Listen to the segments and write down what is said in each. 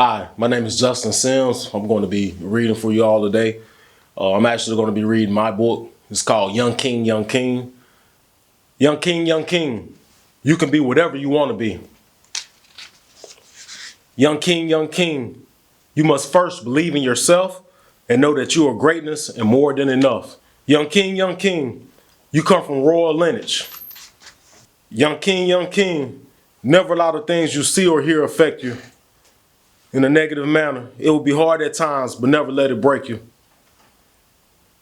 Hi, my name is Justin Sims. I'm going to be reading for you all today. I'm actually going to be reading my book. It's called Young King, Young King. Young King, Young King. You can be whatever you want to be. Young King, Young King. You must first believe in yourself and know that you are greatness and more than enough. Young King, Young King. You come from royal lineage. Young King, Young King. Never allow the things you see or hear affect you in a negative manner. It will be hard at times, but never let it break you.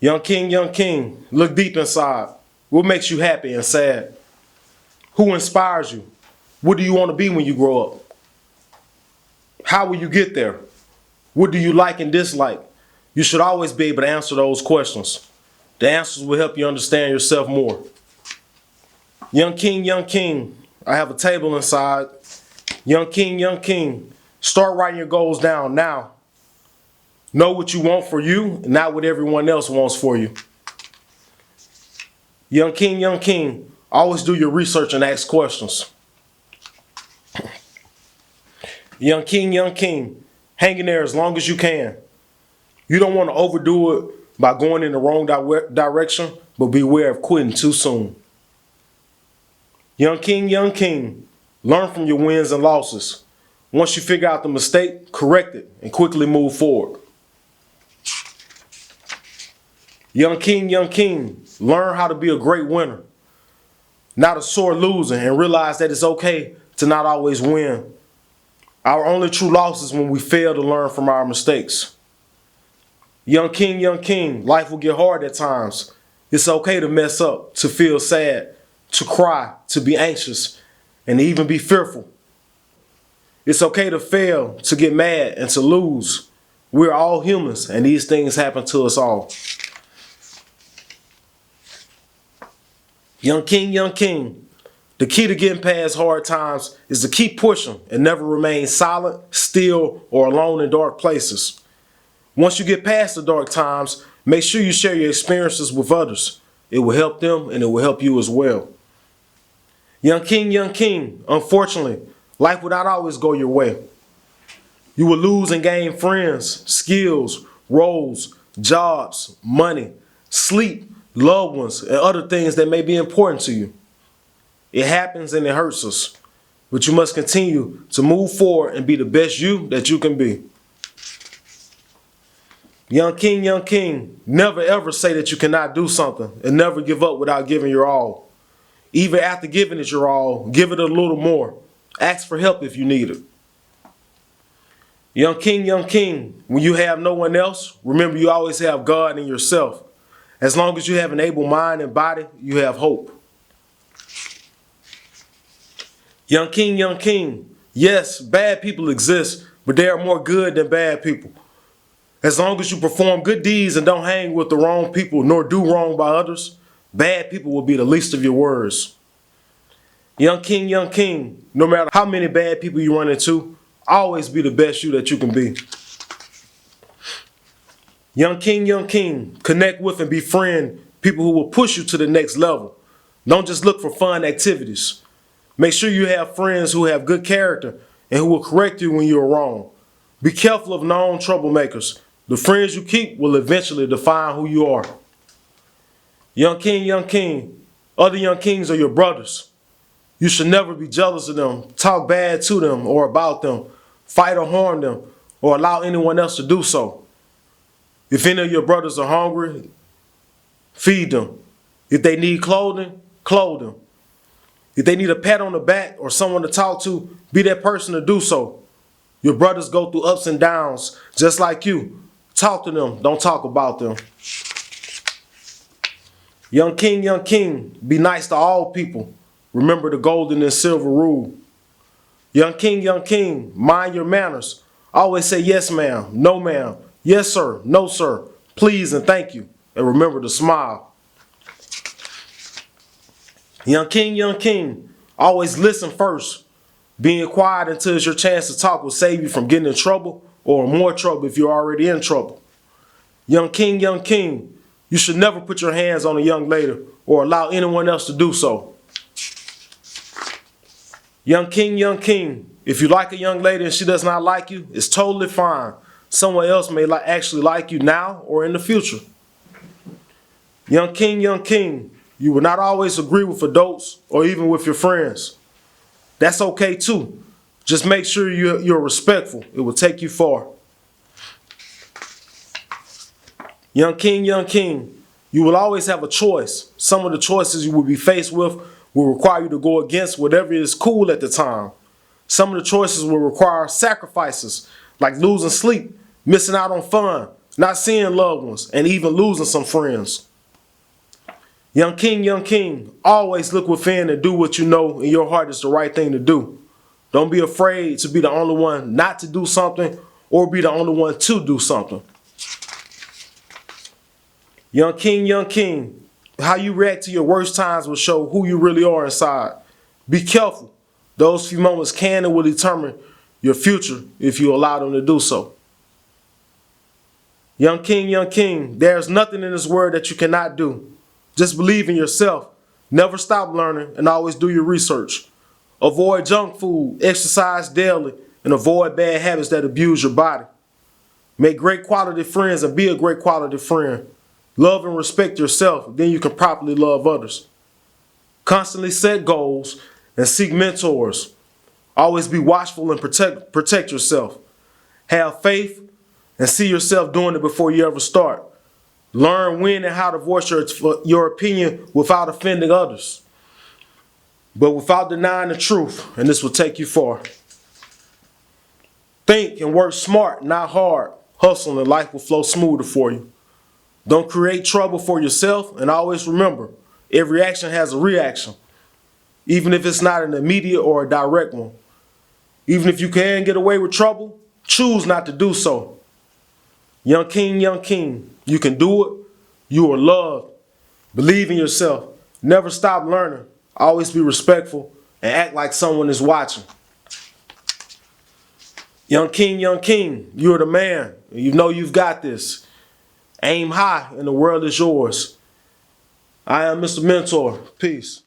Young King, Young King, look deep inside. What makes you happy and sad? Who inspires you? What do you want to be when you grow up? How will you get there? What do you like and dislike? You should always be able to answer those questions. The answers will help you understand yourself more. Young King, I have a table inside. Young King, start writing your goals down now. Know what you want for you, and not what everyone else wants for you. Young King, always do your research and ask questions. Young King, hang in there as long as you can. You don't want to overdo it by going in the wrong direction, but beware of quitting too soon. Young King, learn from your wins and losses. Once you figure out the mistake, correct it and quickly move forward. Young King, learn how to be a great winner, not a sore loser, and realize that it's okay to not always win. Our only true loss is when we fail to learn from our mistakes. Young King, life will get hard at times. It's okay to mess up, to feel sad, to cry, to be anxious, and to even be fearful. It's okay to fail, to get mad, and to lose. We're all humans, and these things happen to us all. Young King, the key to getting past hard times is to keep pushing and never remain silent, still, or alone in dark places. Once you get past the dark times, make sure you share your experiences with others. It will help them and it will help you as well. Young King, unfortunately, life will not always go your way. You will lose and gain friends, skills, roles, jobs, money, sleep, loved ones, and other things that may be important to you. It happens and it hurts us, but you must continue to move forward and be the best you that you can be. Young King, never ever say that you cannot do something and never give up without giving your all. Even after giving it your all, give it a little more. Ask for help if you need it. Young King, when you have no one else, remember you always have God and yourself. As long as you have an able mind and body, you have hope. Young King, yes, bad people exist, but they are more good than bad people. As long as you perform good deeds and don't hang with the wrong people nor do wrong by others, bad people will be the least of your worries. Young King, no matter how many bad people you run into, always be the best you that you can be. Young King, connect with and befriend people who will push you to the next level. Don't just look for fun activities. Make sure you have friends who have good character and who will correct you when you're wrong. Be careful of known troublemakers. The friends you keep will eventually define who you are. Young King, other young kings are your brothers. You should never be jealous of them, talk bad to them or about them, fight or harm them, or allow anyone else to do so. If any of your brothers are hungry, feed them. If they need clothing, clothe them. If they need a pat on the back or someone to talk to, be that person to do so. Your brothers go through ups and downs just like you. Talk to them, don't talk about them. Young King, be nice to all people. Remember the golden and silver rule. Young King, mind your manners. Always say yes ma'am, no ma'am, yes sir, no sir, please and thank you. And remember to smile. Young King, always listen first. Being quiet until it's your chance to talk will save you from getting in trouble or more trouble if you're already in trouble. Young King, you should never put your hands on a young lady or allow anyone else to do so. Young king, if you like a young lady and she does not like you, it's totally fine. Someone else may actually like you now or in the future. Young king, you will not always agree with adults or even with your friends. That's okay too. Just make sure you're respectful. It will take you far. Young king, you will always have a choice. Some of the choices you will be faced with will require you to go against whatever is cool at the time. Some of the choices will require sacrifices, like losing sleep, missing out on fun, not seeing loved ones, and even losing some friends. Young king, always look within and do what you know in your heart is the right thing to do. Don't be afraid to be the only one not to do something or be the only one to do something. Young king, how you react to your worst times will show who you really are inside. Be careful. Those few moments can and will determine your future if you allow them to do so. Young king, there's nothing in this world that you cannot do. Just believe in yourself. Never stop learning and always do your research. Avoid junk food, exercise daily, and avoid bad habits that abuse your body. Make great quality friends and be a great quality friend. Love and respect yourself, then you can properly love others. Constantly set goals and seek mentors. Always be watchful and protect yourself. Have faith and see yourself doing it before you ever start. Learn when and how to voice your opinion without offending others, but without denying the truth, and this will take you far. Think and work smart, not hard. Hustle and life will flow smoother for you. Don't create trouble for yourself, and always remember, every action has a reaction, even if it's not an immediate or a direct one. Even if you can get away with trouble, choose not to do so. Young king, you can do it. You are loved. Believe in yourself. Never stop learning. Always be respectful and act like someone is watching. Young king, you're the man. You know you've got this. Aim high and the world is yours. I am Mr. Mentor. Peace.